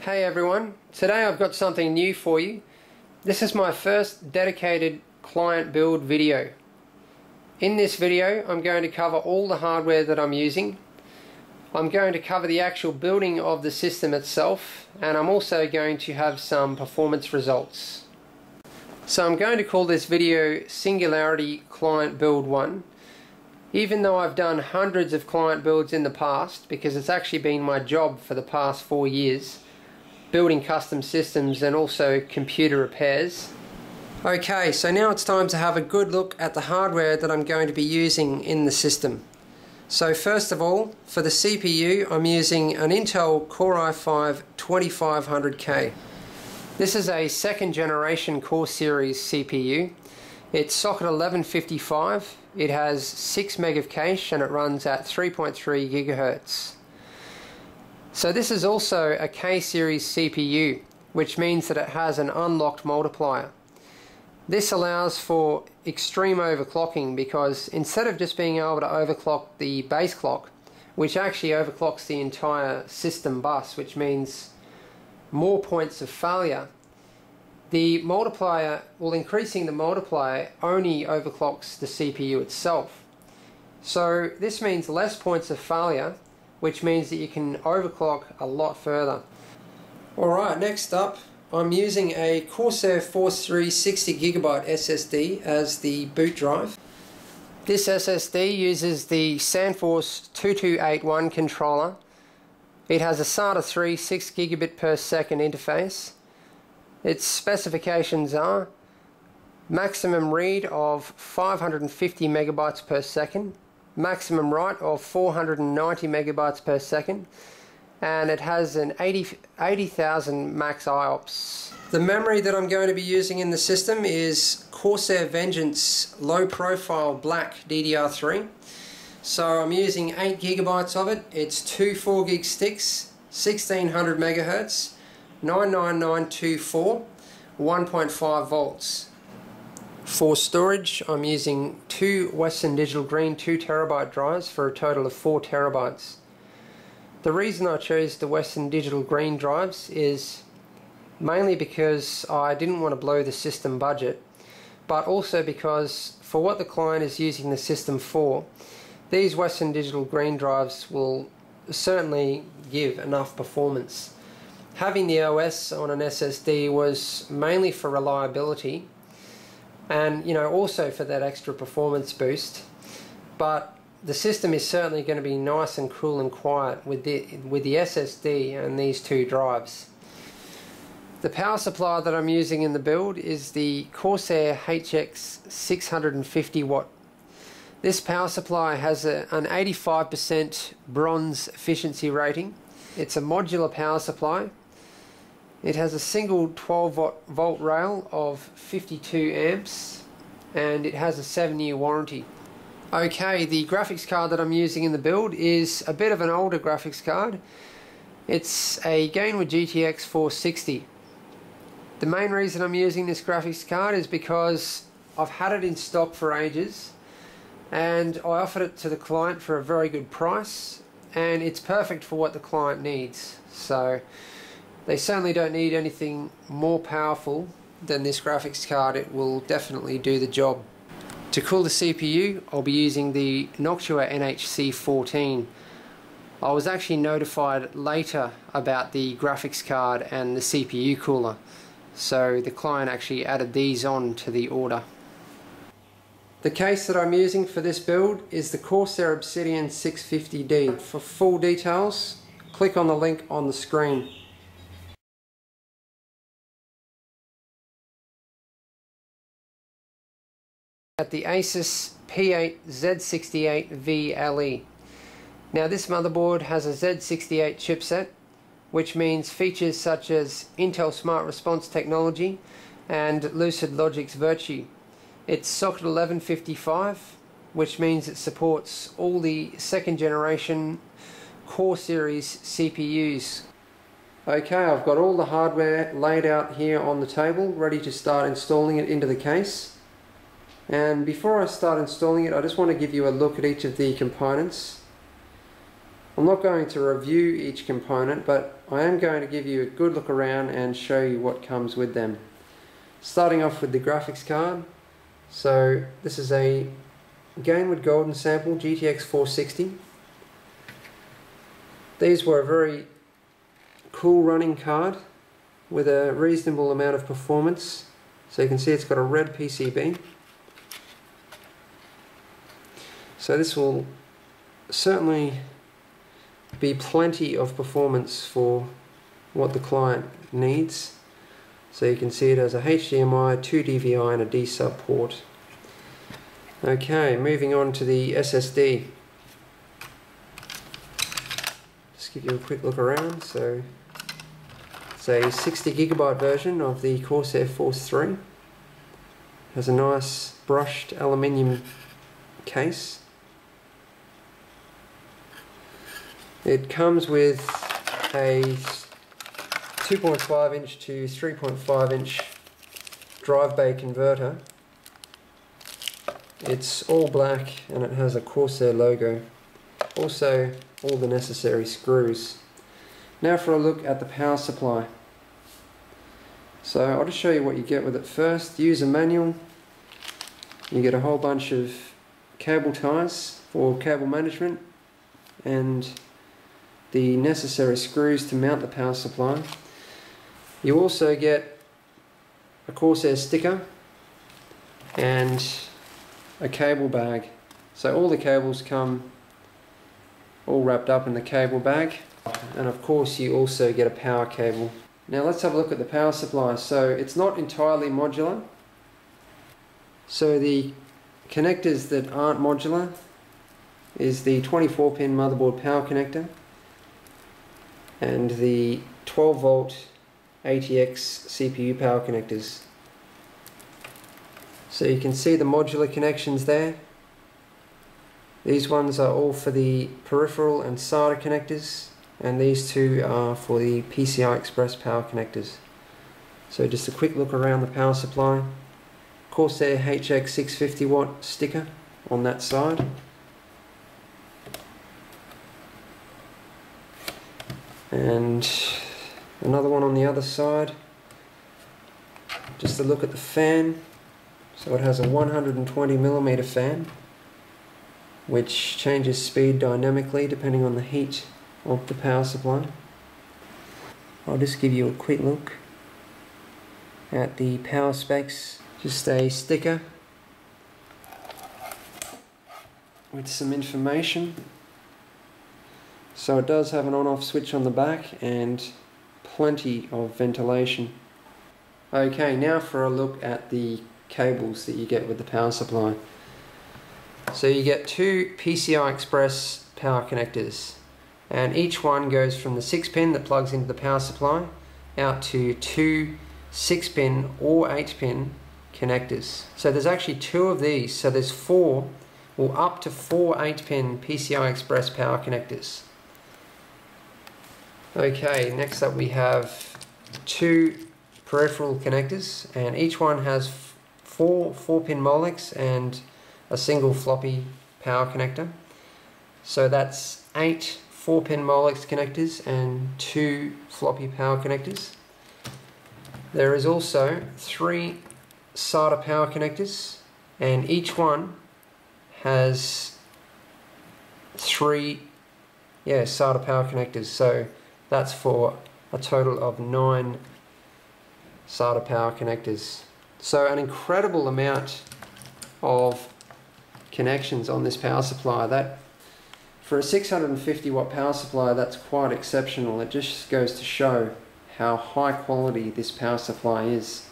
Hey everyone, today I've got something new for you. This is my first dedicated client build video. In this video I'm going to cover all the hardware that I'm using. I'm going to cover the actual building of the system itself, and I'm also going to have some performance results. So I'm going to call this video Singularity Client Build 1. Even though I've done hundreds of client builds in the past, because it's actually been my job for the past 4 years, building custom systems and also computer repairs. Okay, so now it's time to have a good look at the hardware that I'm going to be using in the system. So first of all, for the CPU, I'm using an Intel Core i5 2500K. This is a second generation Core series CPU. It's socket 1155, it has 6 meg of cache and it runs at 3.3 gigahertz. So this is also a K-series CPU, which means that it has an unlocked multiplier. This allows for extreme overclocking because instead of just being able to overclock the base clock, which actually overclocks the entire system bus, which means more points of failure, the multiplier, well, increasing the multiplier only overclocks the CPU itself. So this means less points of failure, which means that you can overclock a lot further. Alright, next up I'm using a Corsair Force 3 60GB SSD as the boot drive. This SSD uses the Sandforce 2281 controller. It has a SATA 3 6 gigabit per second interface. Its specifications are maximum read of 550 megabytes per second, maximum write of 490 megabytes per second, and it has an 80,000 max IOPS. The memory that I'm going to be using in the system is Corsair Vengeance low profile black DDR3. So I'm using 8 gigabytes of it. It's two 4 gig sticks, 1600 megahertz, 99924, 1.5 volts. For storage, I'm using two Western Digital Green 2TB drives for a total of 4 terabytes. The reason I chose the Western Digital Green drives is mainly because I didn't want to blow the system budget, but also because for what the client is using the system for, these Western Digital Green drives will certainly give enough performance. Having the OS on an SSD was mainly for reliability, and also for that extra performance boost, but the system is certainly going to be nice and cool and quiet with the SSD and these two drives. The power supply that I'm using in the build is the Corsair HX 650 watt. This power supply has an 85% bronze efficiency rating. It's a modular power supply. It has a single 12 volt rail of 52 amps and it has a 7-year warranty. Okay, the graphics card that I'm using in the build is a bit of an older graphics card. It's a Gainwood GTX 460. The main reason I'm using this graphics card is because I've had it in stock for ages and I offered it to the client for a very good price, and it's perfect for what the client needs. So they certainly don't need anything more powerful than this graphics card. It will definitely do the job. To cool the CPU, I'll be using the Noctua NHC14. I was actually notified later about the graphics card and the CPU cooler, so the client actually added these on to the order. The case that I'm using for this build is the Corsair Obsidian 650D. For full details, click on the link on the screen. At the Asus P8 Z68V LE. Now this motherboard has a Z68 chipset, which means features such as Intel Smart Response technology and Lucid Logic's Virtue. It's socket 1155, which means it supports all the second generation Core series CPUs. Okay, I've got all the hardware laid out here on the table, ready to start installing it into the case. And before I start installing it, I just want to give you a look at each of the components. I'm not going to review each component, but I am going to give you a good look around and show you what comes with them. Starting off with the graphics card. So this is a Gainwood Golden Sample GTX 460. These were a very cool running card with a reasonable amount of performance. So you can see it's got a red PCB. So this will certainly be plenty of performance for what the client needs. So you can see it has a HDMI, 2 DVI and a D-sub port. Okay, moving on to the SSD. Just give you a quick look around. So it's a 60GB version of the Corsair Force 3. Has a nice brushed aluminium case. It comes with a 2.5 inch to 3.5 inch drive bay converter. It's all black and it has a Corsair logo. Also all the necessary screws. Now for a look at the power supply. So I'll just show you what you get with it first. User manual. You get a whole bunch of cable ties for cable management and the necessary screws to mount the power supply. You also get a Corsair sticker and a cable bag. So all the cables come all wrapped up in the cable bag, and of course you also get a power cable. Now let's have a look at the power supply. So it's not entirely modular. So the connectors that aren't modular is the 24-pin motherboard power connector and the 12-volt ATX CPU power connectors. So you can see the modular connections there. These ones are all for the peripheral and SATA connectors, and these two are for the PCI Express power connectors. So just a quick look around the power supply. Corsair HX 650 watt sticker on that side. And another one on the other side. Just a look at the fan. So it has a 120mm fan, which changes speed dynamically depending on the heat of the power supply. I'll just give you a quick look at the power specs. Just a sticker with some information. So it does have an on-off switch on the back and plenty of ventilation. Okay, now for a look at the cables that you get with the power supply. So you get two PCI Express power connectors, and each one goes from the 6-pin that plugs into the power supply out to two 6-pin or 8-pin connectors. So there's actually two of these, so there's four, or up to four 8-pin PCI Express power connectors. Okay, next up we have two peripheral connectors, and each one has four 4-pin Molex and a single floppy power connector. So that's 8 4-pin Molex connectors and 2 floppy power connectors. There is also 3 SATA power connectors, and each one has 3 SATA power connectors. So that's for a total of 9 SATA power connectors. So an incredible amount of connections on this power supply. That for a 650 watt power supply, that's quite exceptional. It just goes to show how high quality this power supply is.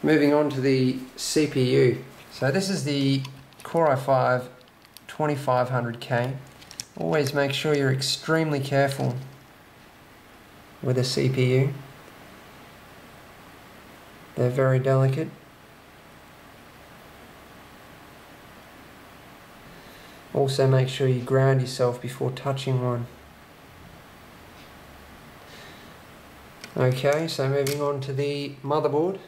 Moving on to the CPU. So this is the Core i5 2500K. Always make sure you're extremely careful with a CPU. They're very delicate. Also make sure you ground yourself before touching one. Okay, so moving on to the motherboard.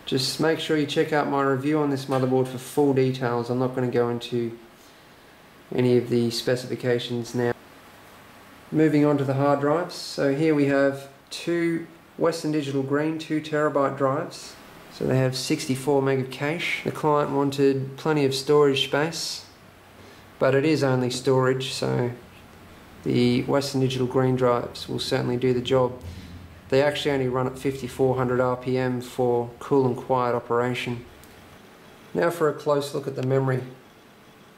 Just make sure you check out my review on this motherboard for full details. I'm not going to go into any of the specifications now. Moving on to the hard drives. So here we have two Western Digital Green 2TB drives. So they have 64 meg of cache. The client wanted plenty of storage space, but it is only storage, so the Western Digital Green drives will certainly do the job. They actually only run at 5400 RPM for cool and quiet operation. Now for a close look at the memory.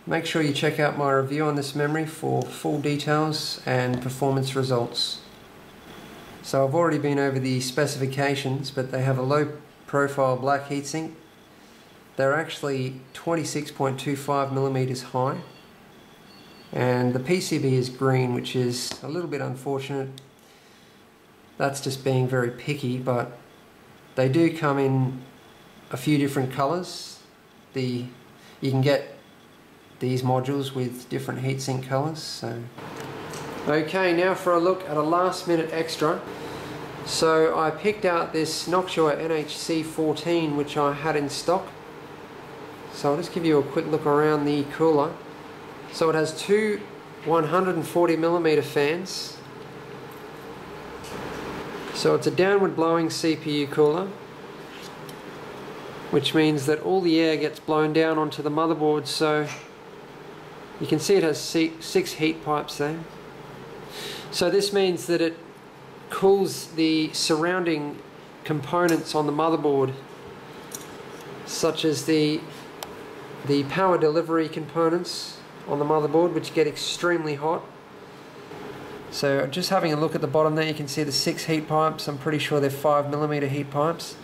Make sure you check out my review on this memory for full details and performance results. So I've already been over the specifications, but they have a low profile black heatsink. They're actually 26.25mm high, and the PCB is green, which is a little bit unfortunate. That's just being very picky, but they do come in a few different colours. You can get these modules with different heatsink colours. So. Okay, now for a look at a last minute extra. So I picked out this Noctua NHC14 which I had in stock. So I'll just give you a quick look around the cooler. So it has two 140mm fans. So it's a downward blowing CPU cooler, which means that all the air gets blown down onto the motherboard. So you can see it has 6 heat pipes there. So this means that it cools the surrounding components on the motherboard, such as the power delivery components on the motherboard, which get extremely hot. So just having a look at the bottom there, you can see the 6 heat pipes. I'm pretty sure they're 5mm heat pipes.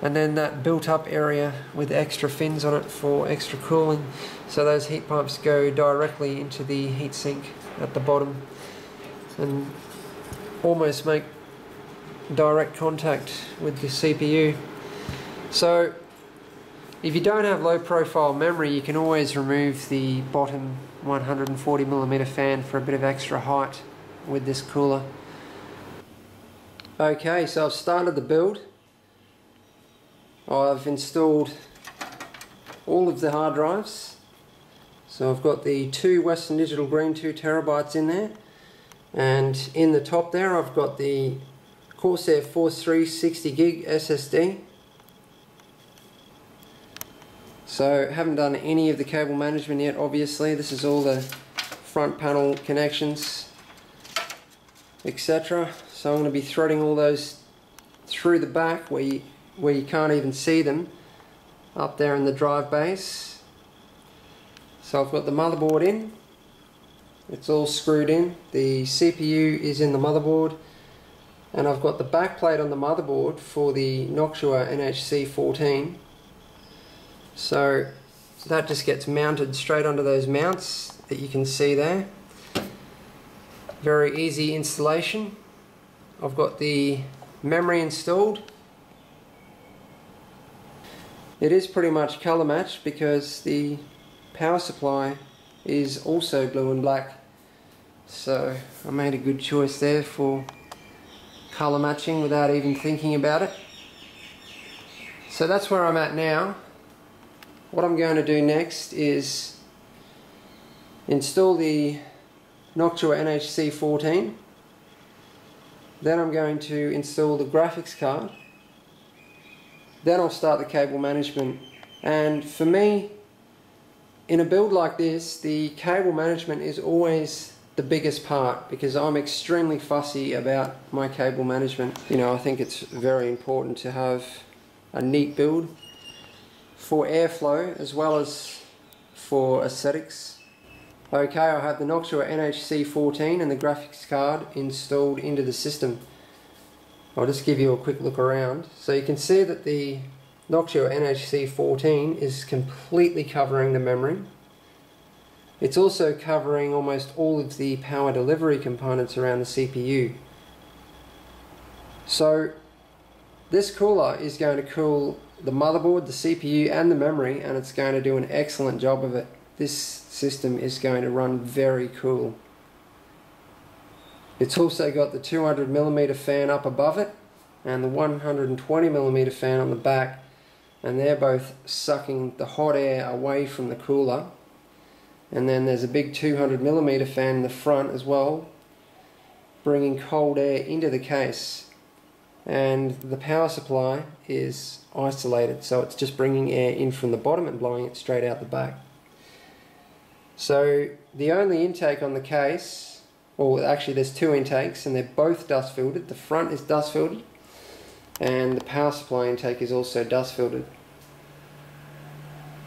And then that built up area with extra fins on it for extra cooling. So those heat pipes go directly into the heatsink at the bottom and almost make direct contact with the CPU. So if you don't have low profile memory, you can always remove the bottom 140mm fan for a bit of extra height with this cooler. Okay, so I've started the build. I've installed all of the hard drives. So I've got the two Western Digital Green 2TB in there, and in the top there I've got the Corsair Force 3 60GB SSD. So haven't done any of the cable management yet, obviously. This is all the front panel connections, etc. So I'm going to be threading all those through the back where you can't even see them, up there in the drive base. So I've got the motherboard in, it's all screwed in, the CPU is in the motherboard, and I've got the backplate on the motherboard for the Noctua NHC14. So that just gets mounted straight onto those mounts that you can see there. Very easy installation. I've got the memory installed. It is pretty much colour matched because the power supply is also blue and black. So I made a good choice there for colour matching without even thinking about it. So that's where I'm at now. What I'm going to do next is install the Noctua NHC14. Then I'm going to install the graphics card. Then I'll start the cable management. And for me, in a build like this, the cable management is always the biggest part because I'm extremely fussy about my cable management. You know, I think it's very important to have a neat build for airflow as well as for aesthetics. Okay, I have the Noctua NHC14 and the graphics card installed into the system. I'll just give you a quick look around. So you can see that the Noctua NHC14 is completely covering the memory. It's also covering almost all of the power delivery components around the CPU. So this cooler is going to cool the motherboard, the CPU and the memory, and it's going to do an excellent job of it. This system is going to run very cool. It's also got the 200mm fan up above it and the 120mm fan on the back. and they're both sucking the hot air away from the cooler. And then there's a big 200mm fan in the front as well, bringing cold air into the case. And the power supply is isolated, so it's just bringing air in from the bottom and blowing it straight out the back. So the only intake on the case, or actually there's two intakes, and they're both dust filtered. The front is dust filtered, and the power supply intake is also dust filtered.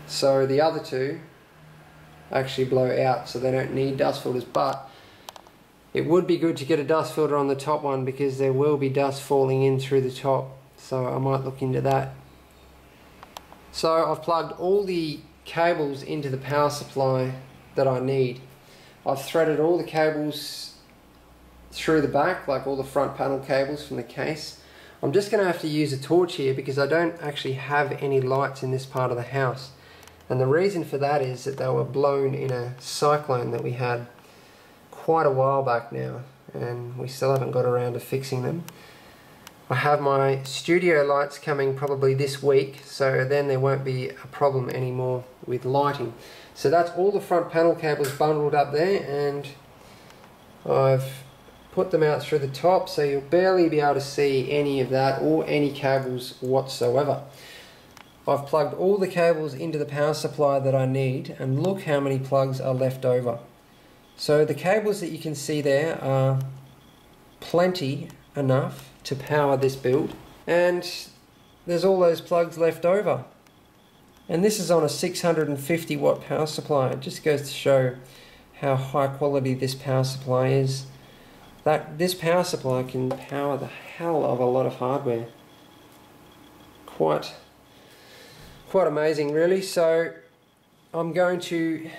So the other two actually blow out, so they don't need dust filters, but it would be good to get a dust filter on the top one because there will be dust falling in through the top, so I might look into that. So I've plugged all the cables into the power supply that I need. I've threaded all the cables through the back, like all the front panel cables from the case. I'm just going to have to use a torch here because I don't actually have any lights in this part of the house. And the reason for that is that they were blown in a cyclone that we had quite a while back now, and we still haven't got around to fixing them. I have my studio lights coming probably this week, so then there won't be a problem anymore with lighting. So that's all the front panel cables bundled up there, and I've put them out through the top, so you'll barely be able to see any of that or any cables whatsoever. I've plugged all the cables into the power supply that I need, and look how many plugs are left over. So the cables that you can see there are plenty enough to power this build, and there's all those plugs left over. And this is on a 650 watt power supply. It just goes to show how high quality this power supply is. This power supply can power the hell of a lot of hardware. Quite amazing, really. So I'm going to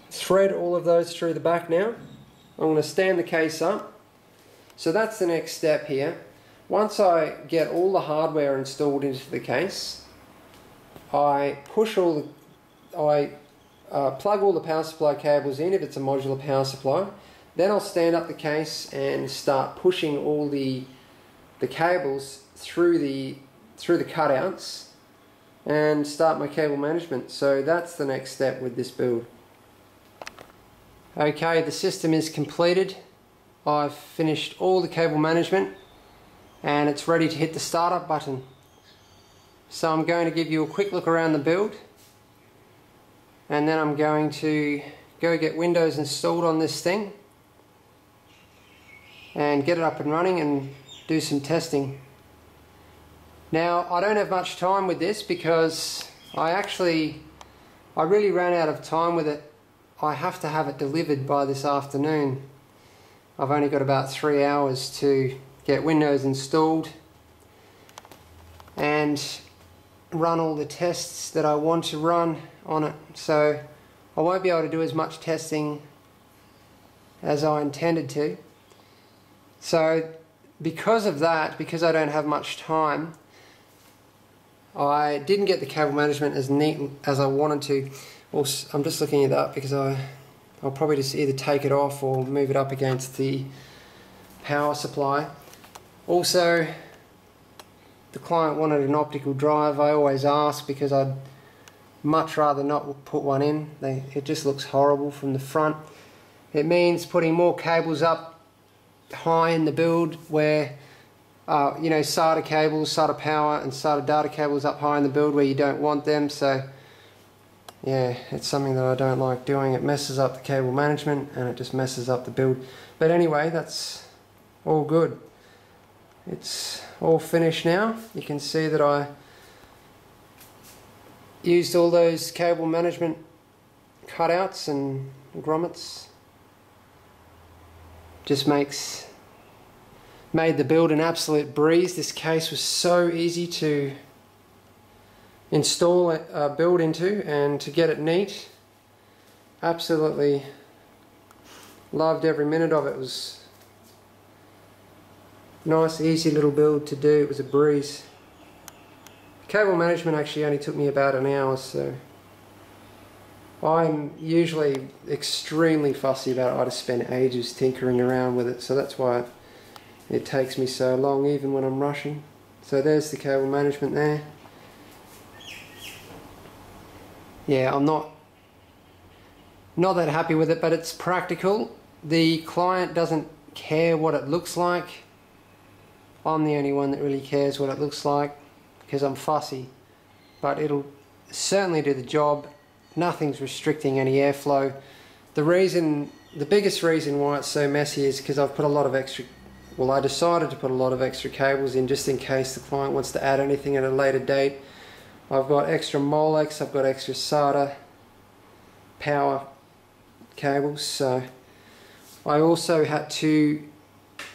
thread all of those through the back now. I'm going to stand the case up. So that's the next step here. Once I get all the hardware installed into the case, I plug all the power supply cables in if it's a modular power supply. Then I'll stand up the case and start pushing all the cables through the cutouts and start my cable management. So that's the next step with this build. Okay, the system is completed. I've finished all the cable management and it's ready to hit the startup button. So I'm going to give you a quick look around the build, and then I'm going to go get Windows installed on this thing and get it up and running and do some testing. Now, I don't have much time with this because I really ran out of time with it. I have to have it delivered by this afternoon. I've only got about 3 hours to get Windows installed and run all the tests that I want to run on it. So I won't be able to do as much testing as I intended to. So because of that, because I don't have much time, I didn't get the cable management as neat as I wanted to. Also, I'm just looking it up because I'll probably just either take it off or move it up against the power supply. Also, the client wanted an optical drive. I always ask because I'd much rather not put one in. It just looks horrible from the front. It means putting more cables up high in the build where you know, SATA cables, SATA power and SATA data cables up high in the build where you don't want them. So yeah, it's something that I don't like doing. It messes up the cable management and it just messes up the build. But anyway, that's all good. It's all finished now. You can see that I used all those cable management cutouts and grommets. Just made the build an absolute breeze. This case was so easy to install a build into and to get it neat. Absolutely loved every minute of it. It was a nice, easy little build to do. It was a breeze. Cable management actually only took me about an hour, so I'm usually extremely fussy about it. I just spend ages tinkering around with it, so that's why it takes me so long, even when I'm rushing. So there's the cable management there. yeah, I'm not that happy with it, but it's practical. The client doesn't care what it looks like. I'm the only one that really cares what it looks like because I'm fussy, but it'll certainly do the job. Nothing's restricting any airflow. The biggest reason why it's so messy is because I've put a lot of extra, well, I decided to put a lot of extra cables in just in case the client wants to add anything at a later date. I've got extra Molex, I've got extra SATA power cables, so I also had to,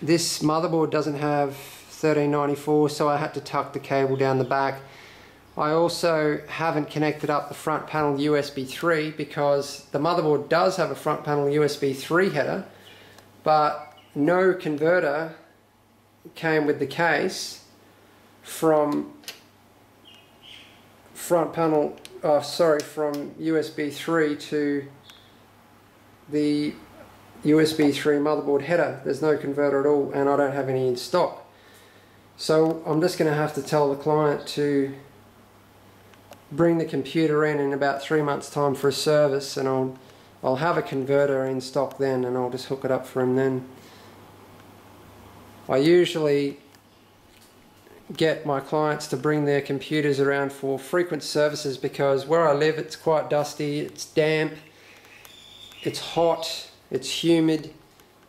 this motherboard doesn't have 1394, so I had to tuck the cable down the back. I also haven't connected up the front panel USB 3 because the motherboard does have a front panel USB 3 header, but no converter came with the case from from USB 3 to the USB 3 motherboard header. There's no converter at all, and I don't have any in stock. So I'm just going to have to tell the client to bring the computer in about 3 months' time for a service, and I'll have a converter in stock then, and I'll just hook it up for him then. I usually get my clients to bring their computers around for frequent services because where I live it's quite dusty, it's damp, it's hot, it's humid.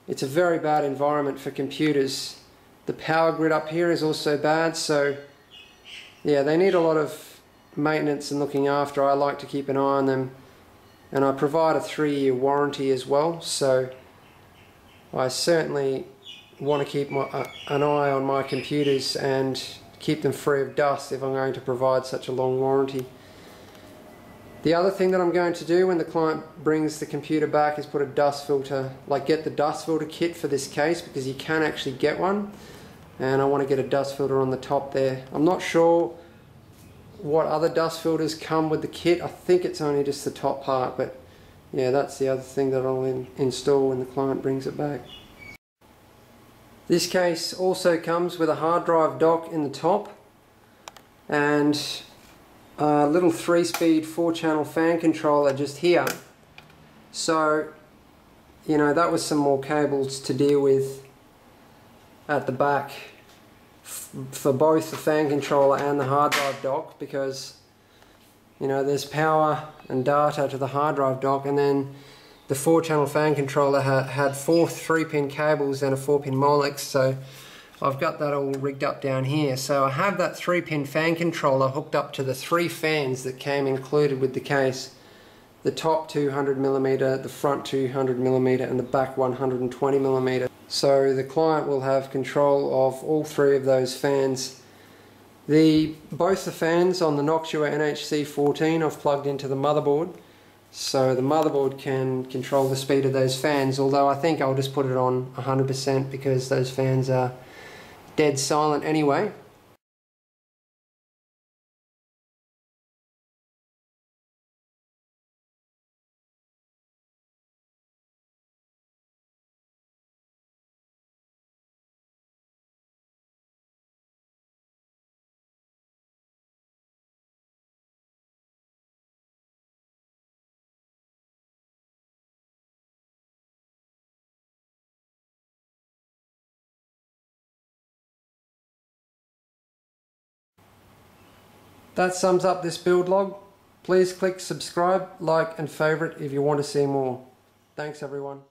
It's a very bad environment for computers. The power grid up here is also bad, so yeah, they need a lot of maintenance and looking after. I like to keep an eye on them, and I provide a 3-year warranty as well, so I certainly want to keep an eye on my computers and keep them free of dust if I'm going to provide such a long warranty. The other thing that I'm going to do when the client brings the computer back is put a dust filter, like get the dust filter kit for this case, because you can actually get one, and I want to get a dust filter on the top there. I'm not sure what other dust filters come with the kit. I think it's only just the top part, but yeah, that's the other thing that I'll install when the client brings it back. This case also comes with a hard drive dock in the top and a little 3-speed 4-channel fan controller just here. So, you know, that was some more cables to deal with at the back for both the fan controller and the hard drive dock, because, you know, there's power and data to the hard drive dock, and then the 4-channel fan controller had 4 3-pin cables and a 4-pin Molex, so I've got that all rigged up down here. So I have that 3-pin fan controller hooked up to the 3 fans that came included with the case. The top 200mm, the front 200mm, and the back 120mm. So the client will have control of all 3 of those fans. Both the fans on the Noctua NHC14 I've plugged into the motherboard, so the motherboard can control the speed of those fans, although I think I'll just put it on 100% because those fans are dead silent anyway. That sums up this build log. Please click subscribe, like and favourite if you want to see more. Thanks everyone.